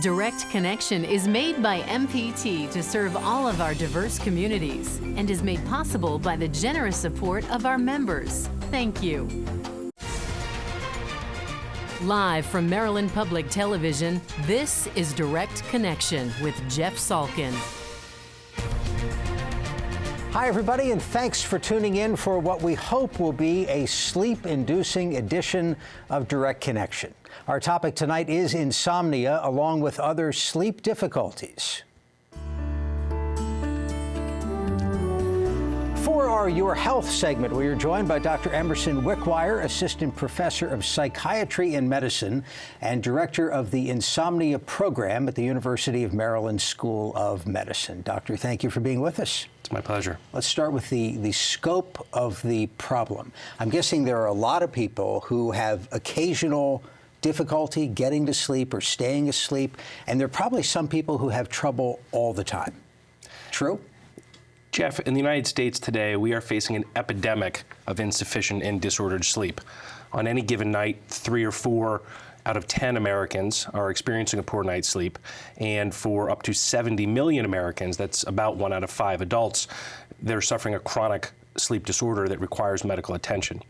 Direct Connection is made by MPT to serve all of our diverse communities and is made possible by the generous support of our members. Thank you. Live from Maryland Public Television, this is Direct Connection with Jeff Salkin. Hi, everybody, and thanks for tuning in for what we hope will be a sleep-inducing edition of Direct Connection. Our topic tonight is insomnia, along with other sleep difficulties. For our Your Health segment, we are joined by Dr. Emerson Wickwire, Assistant Professor of Psychiatry and Medicine and Director of the Insomnia Program at the University of Maryland School of Medicine. Doctor, thank you for being with us. It's my pleasure. Let's start with the scope of the problem. I'm guessing there are a lot of people who have occasional difficulty getting to sleep or staying asleep, and there are probably some people who have trouble all the time. True? Jeff, in the United States today, we are facing an epidemic of insufficient and disordered sleep. On any given night, 3 or 4 out of 10 Americans are experiencing a poor night's sleep. And for up to 70 million Americans, that's about 1 out of 5 adults, they're suffering a chronic sleep disorder that requires medical attention.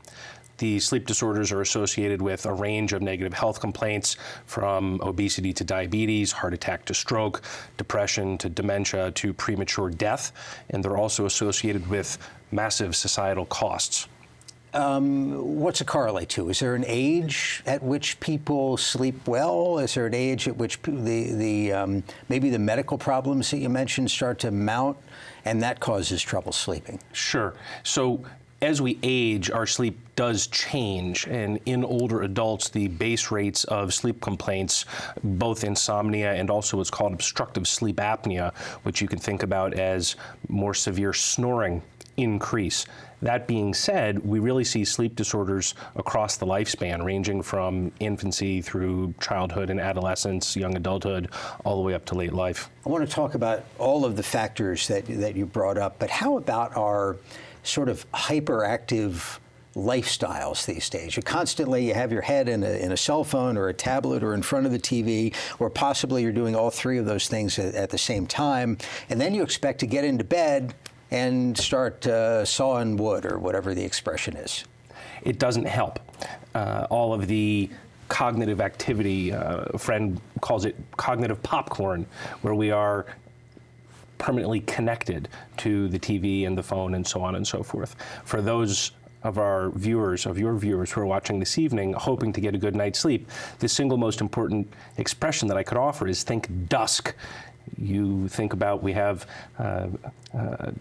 The sleep disorders are associated with a range of negative health complaints, from obesity to diabetes, heart attack to stroke, depression to dementia to premature death, and they're also associated with massive societal costs. What's it correlate to? Is there an age at which people sleep well? Is there an age at which maybe the medical problems that you mentioned start to mount, and that causes trouble sleeping? Sure. So as we age, our sleep does change, and in older adults, the base rates of sleep complaints, both insomnia and also what's called obstructive sleep apnea, which you can think about as more severe snoring, increase. That being said, we really see sleep disorders across the lifespan, ranging from infancy through childhood and adolescence, young adulthood, all the way up to late life. I want to talk about all of the factors that you brought up, but how about our sort of hyperactive lifestyles these days? You have your head in a cell phone or a tablet or in front of the TV, or possibly you're doing all 3 of those things at the same time, and then you expect to get into bed and start sawing wood, or whatever the expression is. It doesn't help. All of the cognitive activity, a friend calls it cognitive popcorn, where we are permanently connected to the TV and the phone and so on and so forth. For those of your viewers who are watching this evening, hoping to get a good night's sleep, the single most important expression that I could offer is think dusk. You think about, we have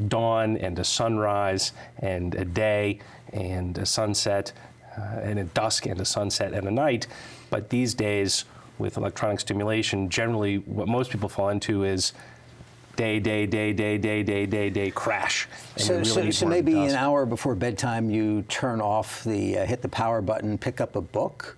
dawn and a sunrise and a day and a sunset and a dusk and a sunset and a night. But these days, with electronic stimulation, generally what most people fall into is day, crash. So maybe an hour before bedtime, you turn off hit the power button, pick up a book,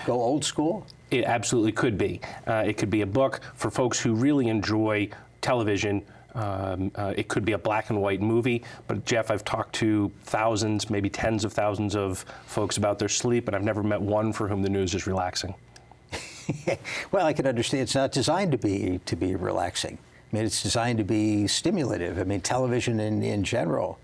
go old school? It absolutely could be. It could be a book. For folks who really enjoy television, it could be a black and white movie. But Jeff, I've talked to thousands, maybe tens of thousands of folks about their sleep, and I've never met one for whom the news is relaxing. Well, I can understand it's not designed to be relaxing. I mean, it's designed to be stimulative. I mean, television in general.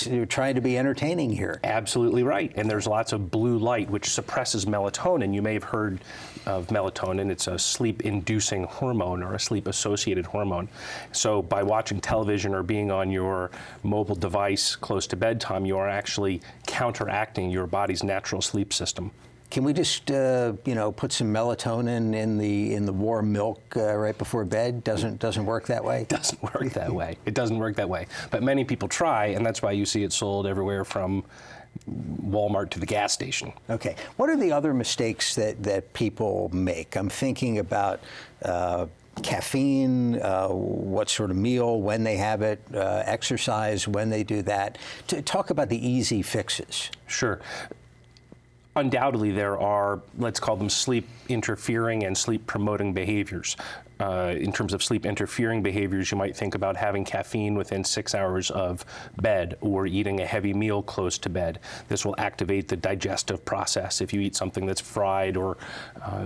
You're trying to be entertaining here. Absolutely right. And there's lots of blue light, which suppresses melatonin. You may have heard of melatonin. It's a sleep-inducing hormone, or a sleep-associated hormone. So by watching television or being on your mobile device close to bedtime, you are actually counteracting your body's natural sleep system. Can we just, put some melatonin in the warm milk right before bed? Doesn't work that way? It doesn't work that way. It doesn't work that way. But many people try, and that's why you see it sold everywhere from Walmart to the gas station. Okay. What are the other mistakes that people make? I'm thinking about caffeine, what sort of meal, when they have it, exercise, when they do that. Talk about the easy fixes. Sure. Undoubtedly, there are, let's call them sleep interfering and sleep promoting behaviors. in terms of sleep interfering behaviors, you might think about having caffeine within 6 hours of bed or eating a heavy meal close to bed. This will activate the digestive process. If you eat something that's fried or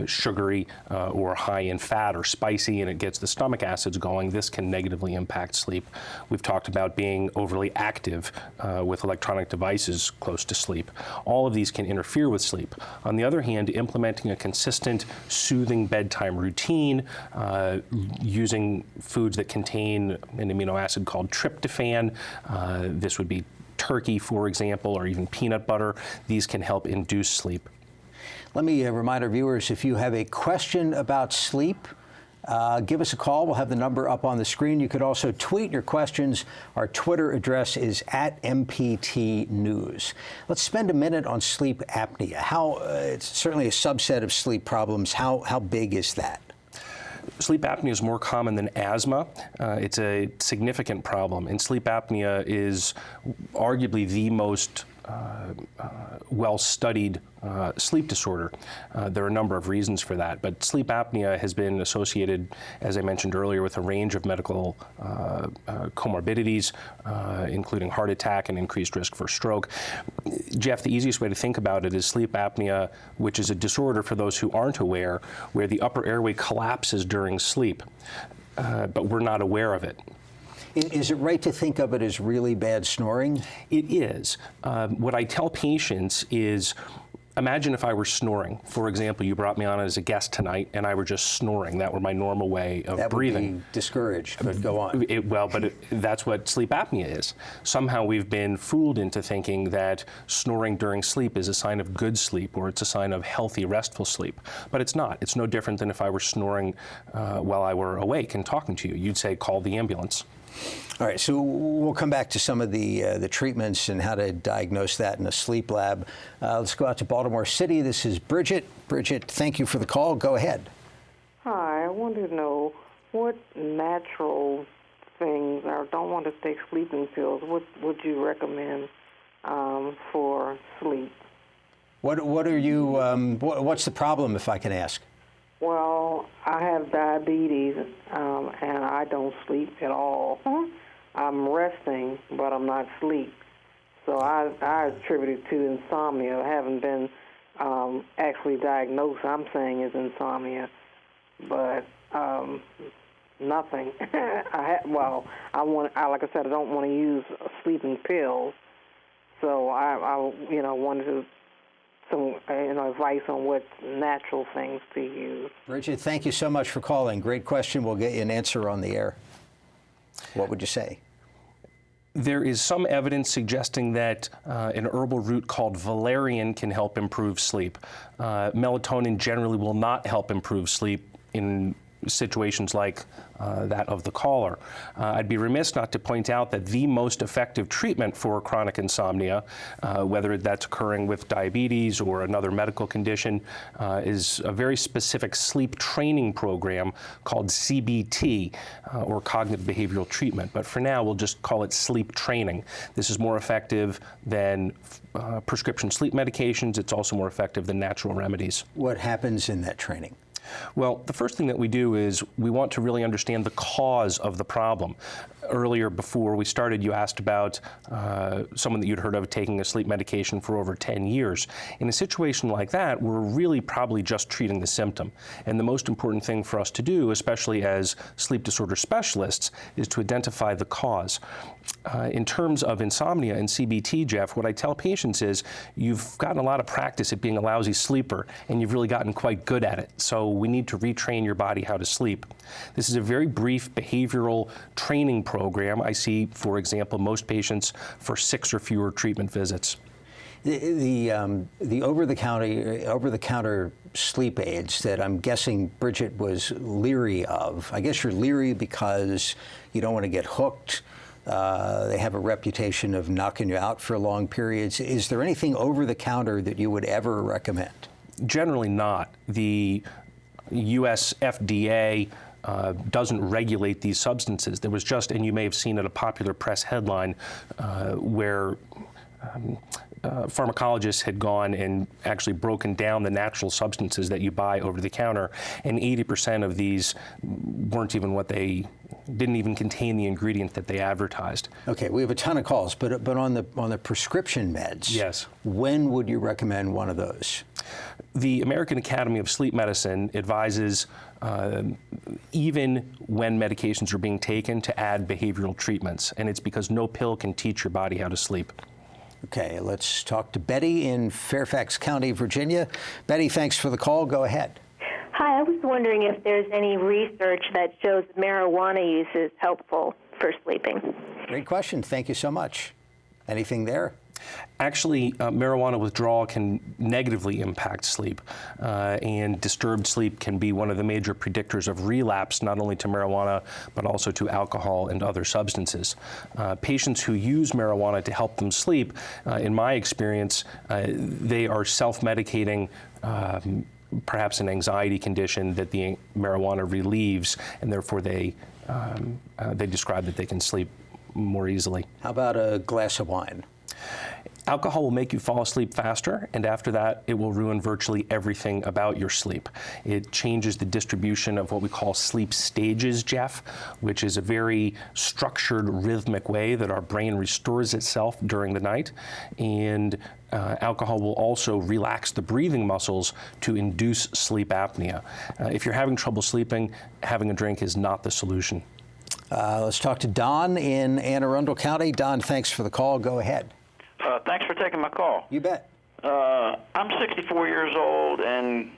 sugary or high in fat or spicy and it gets the stomach acids going, this can negatively impact sleep. We've talked about being overly active with electronic devices close to sleep. All of these can interfere with sleep. On the other hand, implementing a consistent, soothing bedtime routine, using foods that contain an amino acid called tryptophan, this would be turkey, for example, or even peanut butter, these can help induce sleep. Let me remind our viewers, if you have a question about sleep, give us a call. We'll have the number up on the screen. You could also tweet your questions. Our Twitter address is @MPT News. Let's spend a minute on sleep apnea. It's certainly a subset of sleep problems. How big is that? Sleep apnea is more common than asthma. It's a significant problem, and sleep apnea is arguably the most well-studied sleep disorder. There are a number of reasons for that, but sleep apnea has been associated, as I mentioned earlier, with a range of medical comorbidities, including heart attack and increased risk for stroke. Jeff, the easiest way to think about it is sleep apnea, which is a disorder, for those who aren't aware, where the upper airway collapses during sleep, but we're not aware of it. Is it right to think of it as really bad snoring? It is. What I tell patients is, imagine if I were snoring. For example, you brought me on as a guest tonight, and I were just snoring. That were my normal way of breathing. That would be discouraged, but go on. That's what sleep apnea is. Somehow we've been fooled into thinking that snoring during sleep is a sign of good sleep, or it's a sign of healthy, restful sleep. But it's not. It's no different than if I were snoring while I were awake and talking to you. You'd say, call the ambulance. All right, so we'll come back to some of the treatments and how to diagnose that in a sleep lab. Let's go out to Baltimore City. This is Bridget. Bridget, thank you for the call. Go ahead. Hi, I wanted to know what natural things, I don't want to take sleeping pills, what would you recommend for sleep? What are you, what's the problem, if I can ask? Well, I have diabetes, and I don't sleep at all. I'm resting, but I'm not asleep. So I attribute it to insomnia. I haven't been actually diagnosed. I'm saying it's insomnia, but nothing. Like I said, I don't want to use sleeping pills. So I wanted to. Some advice on what natural things to use. Bridget, thank you so much for calling. Great question. We'll get you an answer on the air. What would you say? There is some evidence suggesting that an herbal root called valerian can help improve sleep. Melatonin generally will not help improve sleep in situations like that of the caller. I'd be remiss not to point out that the most effective treatment for chronic insomnia, whether that's occurring with diabetes or another medical condition, is a very specific sleep training program called CBT, or cognitive behavioral treatment. But for now, we'll just call it sleep training. This is more effective than prescription sleep medications. It's also more effective than natural remedies. What happens in that training? Well, the first thing that we do is we want to really understand the cause of the problem. Earlier, before we started, you asked about someone that you'd heard of taking a sleep medication for over 10 years. In a situation like that, we're really probably just treating the symptom. And the most important thing for us to do, especially as sleep disorder specialists, is to identify the cause. In terms of insomnia and CBT, Jeff, what I tell patients is you've gotten a lot of practice at being a lousy sleeper, and you've really gotten quite good at it. So we need to retrain your body how to sleep. This is a very brief behavioral training program. I see, for example, most patients for 6 or fewer treatment visits. The over-the-counter sleep aids that I'm guessing Bridget was leery of. I guess you're leery because you don't want to get hooked. They have a reputation of knocking you out for long periods. Is there anything over-the-counter that you would ever recommend? Generally not. The U.S. FDA doesn't regulate these substances. There was just, and you may have seen it, a popular press headline where pharmacologists had gone and actually broken down the natural substances that you buy over the counter, and 80% of these weren't even didn't even contain the ingredient that they advertised. Okay, we have a ton of calls, but on the prescription meds, yes, when would you recommend one of those? The American Academy of Sleep Medicine advises, even when medications are being taken, to add behavioral treatments, and it's because no pill can teach your body how to sleep. Okay, let's talk to Betty in Fairfax County, Virginia. Betty, thanks for the call. Go ahead. Hi, I was wondering if there's any research that shows marijuana use is helpful for sleeping. Great question. Thank you so much. Anything there? Actually, marijuana withdrawal can negatively impact sleep, and disturbed sleep can be one of the major predictors of relapse, not only to marijuana, but also to alcohol and other substances. Patients who use marijuana to help them sleep, in my experience, they are self-medicating perhaps an anxiety condition that the marijuana relieves, and therefore they describe that they can sleep more easily. How about a glass of wine? Alcohol will make you fall asleep faster, and after that, it will ruin virtually everything about your sleep. It changes the distribution of what we call sleep stages, Jeff, which is a very structured, rhythmic way that our brain restores itself during the night. And alcohol will also relax the breathing muscles to induce sleep apnea. If you're having trouble sleeping, having a drink is not the solution. Let's talk to Don in Anne Arundel County. Don, thanks for the call. Go ahead. Thanks for taking my call. You bet. I'm 64 years old and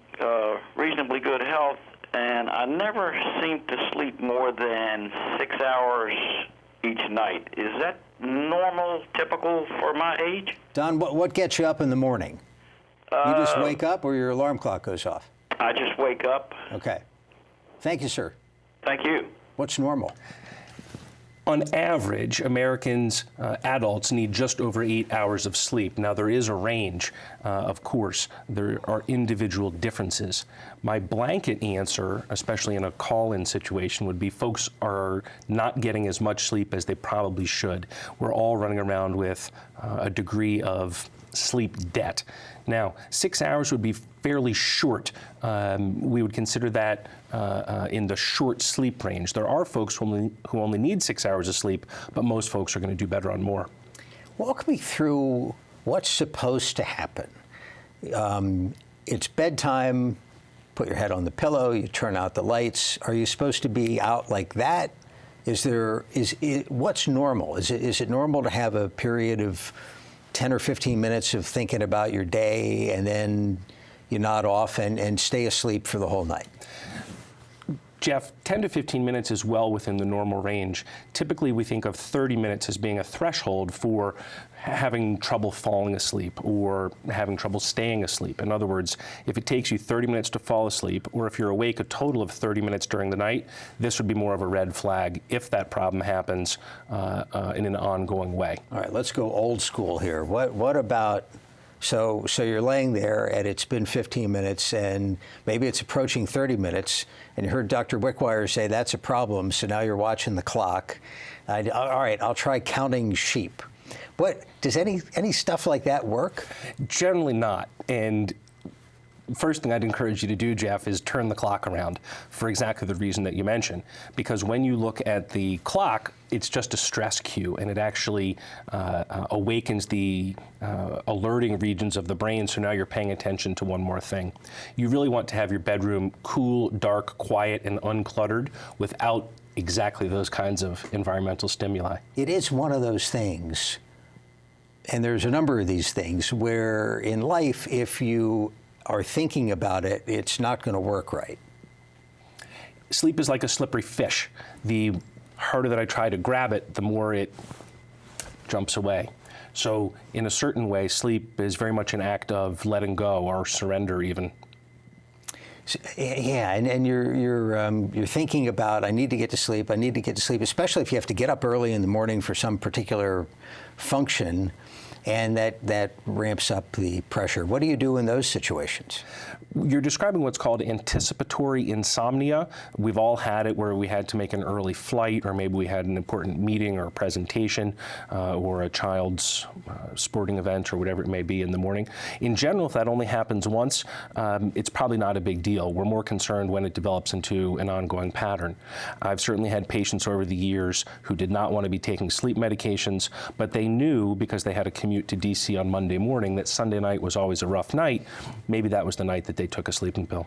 reasonably good health, and I never seem to sleep more than 6 hours each night. Is that normal, typical for my age? Don, what gets you up in the morning? You just wake up or your alarm clock goes off? I just wake up. Okay. Thank you, sir. Thank you. What's normal? On average, Americans, adults, need just over 8 hours of sleep. Now, there is a range, of course. There are individual differences. My blanket answer, especially in a call-in situation, would be folks are not getting as much sleep as they probably should. We're all running around with a degree of sleep debt. Now, 6 hours would be fairly short. We would consider that in the short sleep range. There are folks who only need 6 hours of sleep, but most folks are going to do better on more. Walk me through what's supposed to happen. It's bedtime, put your head on the pillow, you turn out the lights. Are you supposed to be out like that? What's normal? Is it normal to have a period of 10 or 15 minutes of thinking about your day and then you nod off and stay asleep for the whole night? Jeff, 10 to 15 minutes is well within the normal range. Typically, we think of 30 minutes as being a threshold for having trouble falling asleep or having trouble staying asleep. In other words, if it takes you 30 minutes to fall asleep, or if you're awake a total of 30 minutes during the night, this would be more of a red flag if that problem happens in an ongoing way. All right, let's go old school here. What about, so you're laying there and it's been 15 minutes and maybe it's approaching 30 minutes and you heard Dr. Wickwire say that's a problem, so now you're watching the clock. All right, I'll try counting sheep. Does any stuff like that work? Generally not. And first thing I'd encourage you to do, Jeff, is turn the clock around for exactly the reason that you mentioned. Because when you look at the clock, it's just a stress cue, and it actually awakens the alerting regions of the brain, so now you're paying attention to one more thing. You really want to have your bedroom cool, dark, quiet, and uncluttered without exactly those kinds of environmental stimuli. It is one of those things, and there's a number of these things, where in life, if you are thinking about it, it's not going to work right. Sleep is like a slippery fish. The harder that I try to grab it, the more it jumps away. So in a certain way, sleep is very much an act of letting go or surrender even. Yeah, and you're thinking about, I need to get to sleep, especially if you have to get up early in the morning for some particular function. and that ramps up the pressure. What do you do in those situations? You're describing what's called anticipatory insomnia. We've all had it where we had to make an early flight, or maybe we had an important meeting or a presentation or a child's sporting event or whatever it may be in the morning. In general, if that only happens once, it's probably not a big deal. We're more concerned when it develops into an ongoing pattern. I've certainly had patients over the years who did not want to be taking sleep medications, but they knew, because they had a commute to DC on Monday morning, that Sunday night was always a rough night. Maybe that was the night that they took a sleeping pill.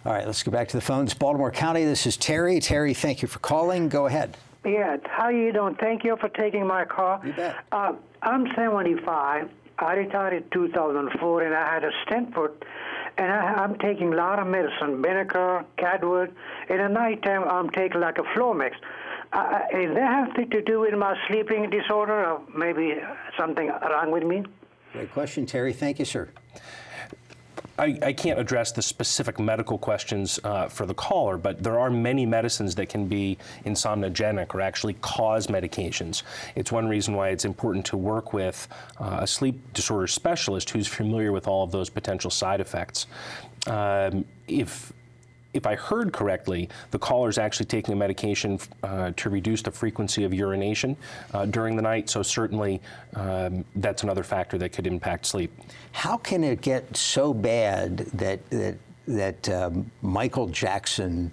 All right, let's go back to the phones. Baltimore County, this is Terry. Terry, thank you for calling. Go ahead. Yeah, how you doing? Thank you for taking my call. You bet. I'm 75. I retired in 2004, and I had a stent put, and I'm taking a lot of medicine, Benacar, Cadwood. In the nighttime, I'm taking like a Flomex. Is that anything to do with my sleeping disorder, or maybe something wrong with me? Great question, Terry. Thank you, sir. I can't address the specific medical questions for the caller, but there are many medicines that can be insomnogenic or actually cause medications. It's one reason why it's important to work with a sleep disorder specialist who's familiar with all of those potential side effects. If I heard correctly, the caller is actually taking a medication to reduce the frequency of urination during the night, so certainly that's another factor that could impact sleep. How can it get so bad that Michael Jackson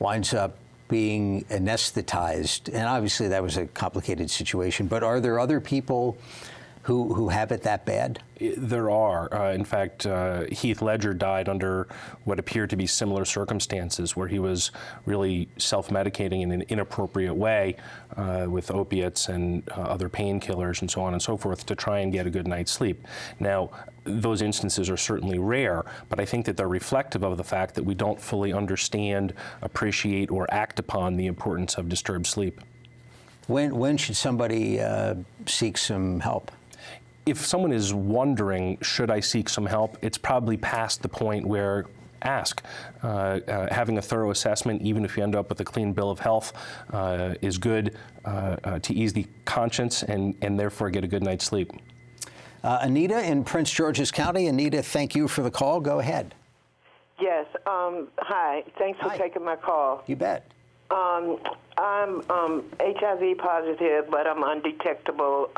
winds up being anesthetized? And obviously that was a complicated situation, but are there other people who have it that bad? There are. In fact, Heath Ledger died under what appeared to be similar circumstances, where he was really self-medicating in an inappropriate way with opiates and other painkillers and so on and so forth to try and get a good night's sleep. Now, those instances are certainly rare, but I think that they're reflective of the fact that we don't fully understand, appreciate, or act upon the importance of disturbed sleep. When should somebody seek some help? If someone is wondering, should I seek some help, it's probably past the point where ask. Having a thorough assessment, even if you end up with a clean bill of health, is good to ease the conscience and therefore get a good night's sleep. Anita in Prince George's County. Anita, thank you for the call. Go ahead. Yes. Hi. Thanks for taking my call. You bet. I'm HIV positive, but I'm undetectable.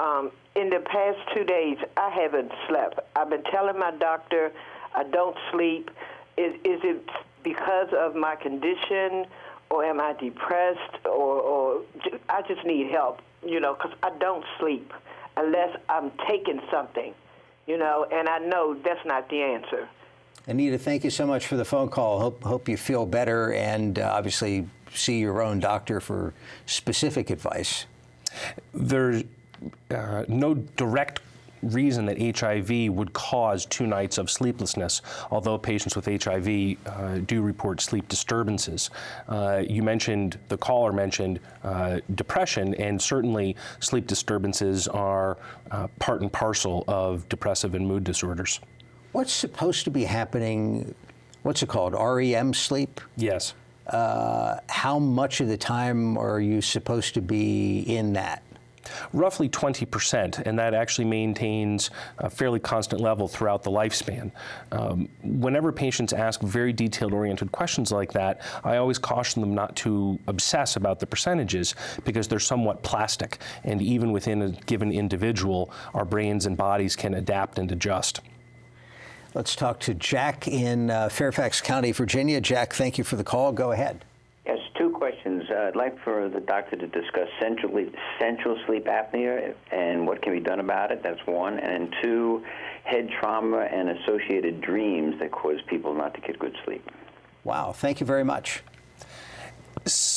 In the past 2 days, I haven't slept. I've been telling my doctor I don't sleep. Is it because of my condition, or am I depressed, or I just need help, because I don't sleep unless I'm taking something, and I know that's not the answer. Anita, thank you so much for the phone call. Hope you feel better, and obviously see your own doctor for specific advice. There's no direct reason that HIV would cause 2 nights of sleeplessness, although patients with HIV do report sleep disturbances. The caller mentioned depression, and certainly sleep disturbances are part and parcel of depressive and mood disorders. What's supposed to be happening, what's it called, REM sleep? Yes. How much of the time are you supposed to be in that? Roughly 20%, and that actually maintains a fairly constant level throughout the lifespan. Whenever patients ask very detailed-oriented questions like that, I always caution them not to obsess about the percentages, because they're somewhat plastic, and even within a given individual, our brains and bodies can adapt and adjust. Let's talk to Jack in Fairfax County, Virginia. Jack, thank you for the call. Go ahead. Yes, 2 questions. I'd like for the doctor to discuss central sleep apnea and what can be done about it. That's 1. And 2, head trauma and associated dreams that cause people not to get good sleep. Wow, thank you very much.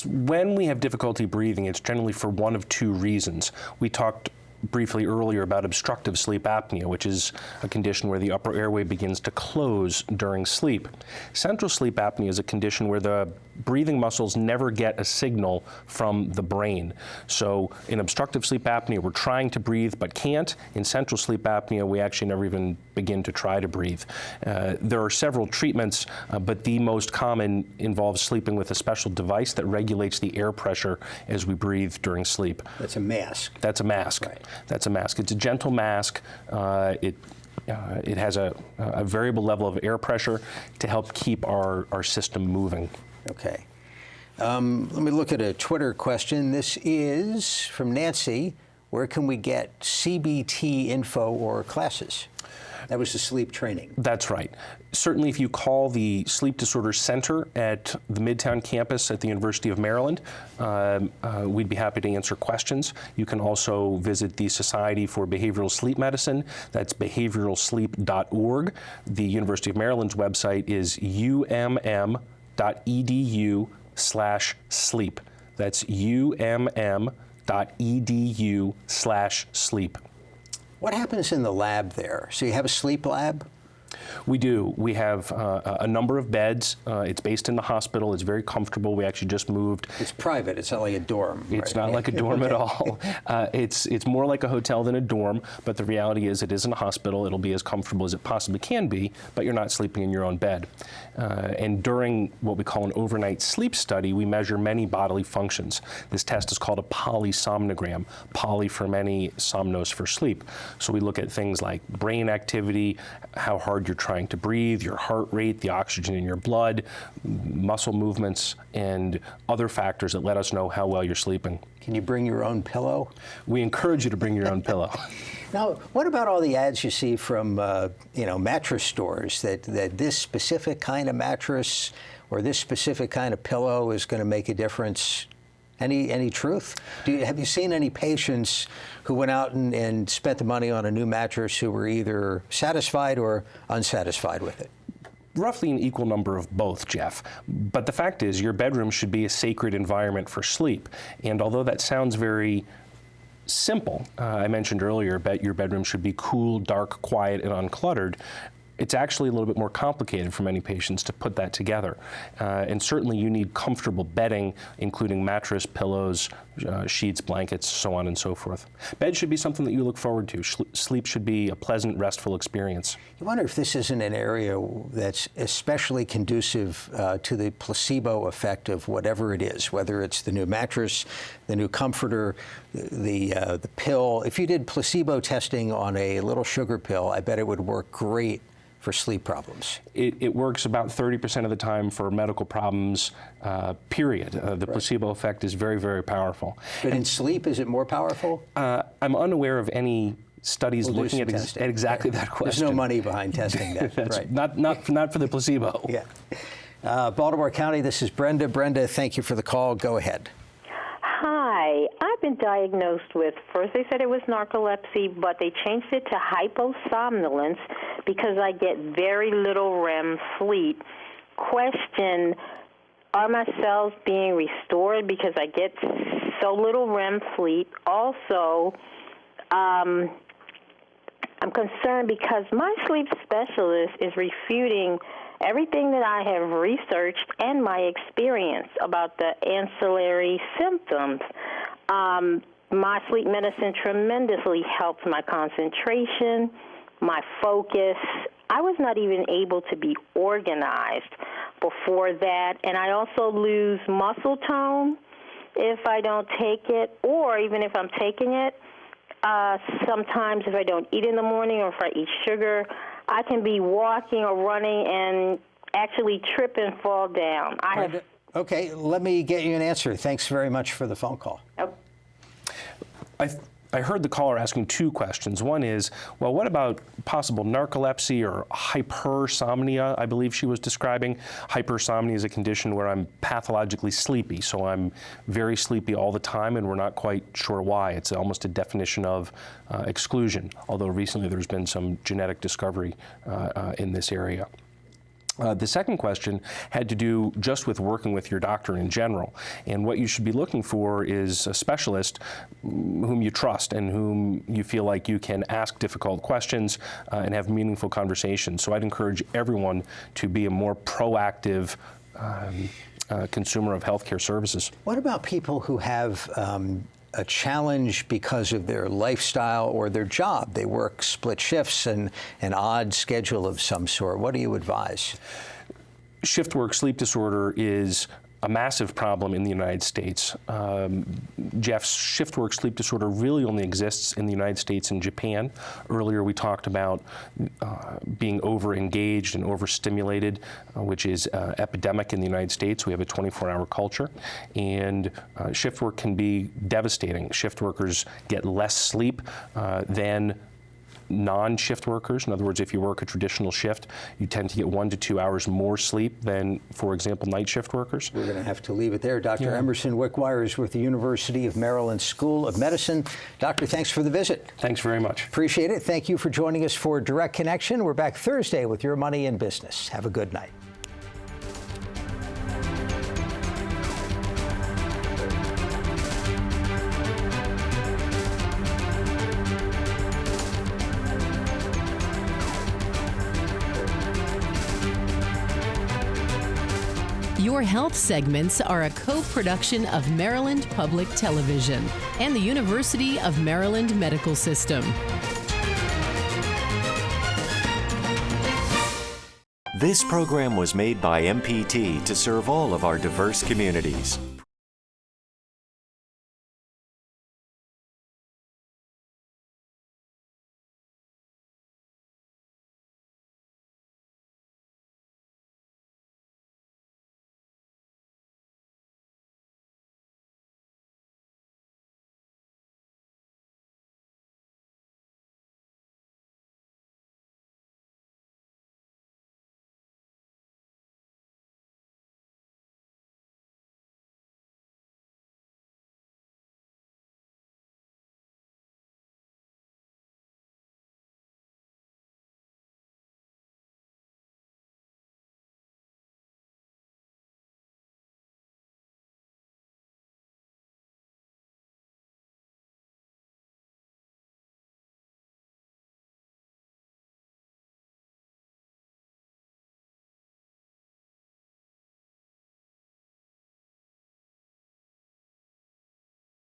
When we have difficulty breathing, it's generally for one of 2 reasons. We talked briefly earlier about obstructive sleep apnea, which is a condition where the upper airway begins to close during sleep. Central sleep apnea is a condition where the breathing muscles never get a signal from the brain. So in obstructive sleep apnea, we're trying to breathe but can't. In central sleep apnea, we actually never even begin to try to breathe. There are several treatments, but the most common involves sleeping with a special device that regulates the air pressure as we breathe during sleep. That's a mask. That's a mask. Right. That's a mask. It's a gentle mask. It has a variable level of air pressure to help keep our system moving. Okay. Let me look at a Twitter question. This is from Nancy. Where can we get CBT info or classes? That was the sleep training. That's right. Certainly, if you call the Sleep Disorder Center at the Midtown campus at the University of Maryland, we'd be happy to answer questions. You can also visit the Society for Behavioral Sleep Medicine. That's behavioralsleep.org. The University of Maryland's website is umm.edu/sleep. That's umm.edu/sleep. What happens in the lab there? So you have a sleep lab? We do. We have a number of beds. It's based in the hospital. It's very comfortable. We actually just moved. It's private. It's not like a dorm. It's right? not like a dorm at all. It's more like a hotel than a dorm, but the reality is it isn't a hospital. It'll be as comfortable as it possibly can be, but you're not sleeping in your own bed. And during what we call an overnight sleep study, we measure many bodily functions. This test is called a polysomnogram. Poly for many, somnos for sleep. So we look at things like brain activity, how hard you're trying to breathe, your heart rate, the oxygen in your blood, muscle movements, and other factors that let us know how well you're sleeping. Can you bring your own pillow? We encourage you to bring your own pillow. Now, what about all the ads you see from mattress stores that this specific kind of mattress or this specific kind of pillow is going to make a difference? Any truth? Have you seen any patients who went out and spent the money on a new mattress who were either satisfied or unsatisfied with it? Roughly an equal number of both, Jeff. But the fact is, your bedroom should be a sacred environment for sleep. And although that sounds very simple, I mentioned earlier, your bedroom should be cool, dark, quiet, and uncluttered. It's actually a little bit more complicated for many patients to put that together. And certainly you need comfortable bedding, including mattress, pillows, sheets, blankets, so on and so forth. Bed should be something that you look forward to. Sleep should be a pleasant, restful experience. You wonder if this isn't an area that's especially conducive to the placebo effect of whatever it is, whether it's the new mattress, the new comforter, the pill. If you did placebo testing on a little sugar pill, I bet it would work great for sleep problems. It works about 30% of the time for medical problems, period. The placebo effect is very, very powerful. But in sleep, is it more powerful? I'm unaware of any studies looking at exactly that question. There's no money behind testing that. That's right. Not for the placebo. Yeah. Baltimore County, this is Brenda. Brenda, thank you for the call. Go ahead. Hi, I've been diagnosed with, first they said it was narcolepsy, but they changed it to hyposomnolence because I get very little REM sleep. Question, are my cells being restored because I get so little REM sleep? Also, I'm concerned because my sleep specialist is refuting everything that I have researched and my experience about the ancillary symptoms. My sleep medicine tremendously helped my concentration, my focus. I was not even able to be organized before that, and I also lose muscle tone if I don't take it, or even if I'm taking it. Sometimes if I don't eat in the morning or if I eat sugar, I can be walking or running and actually trip and fall down. Okay, let me get you an answer. Thanks very much for the phone call. Okay. I heard the caller asking two questions. One is, well, what about possible narcolepsy or hypersomnia, I believe she was describing. Hypersomnia is a condition where I'm pathologically sleepy, so I'm very sleepy all the time, and we're not quite sure why. It's almost a definition of exclusion, although recently there's been some genetic discovery in this area. The second question had to do just with working with your doctor in general. And what you should be looking for is a specialist whom you trust and whom you feel like you can ask difficult questions and have meaningful conversations. So I'd encourage everyone to be a more proactive consumer of healthcare services. What about people who have a challenge because of their lifestyle or their job? They work split shifts and an odd schedule of some sort. What do you advise? Shift work sleep disorder is a massive problem in the United States. Jeff's shift work sleep disorder really only exists in the United States and Japan. Earlier we talked about being over-engaged and overstimulated, which is epidemic in the United States. We have a 24-hour culture, and shift work can be devastating. Shift workers get less sleep than non-shift workers. In other words, if you work a traditional shift, you tend to get 1 to 2 hours more sleep than, for example, night shift workers. We're going to have to leave it there. Dr. Emerson Wickwire is with the University of Maryland School of Medicine. Doctor, thanks for the visit. Thanks very much. Appreciate it. Thank you for joining us for Direct Connection. We're back Thursday with Your Money in Business. Have a good night. Your health segments are a co-production of Maryland Public Television and the University of Maryland Medical System. This program was made by MPT to serve all of our diverse communities.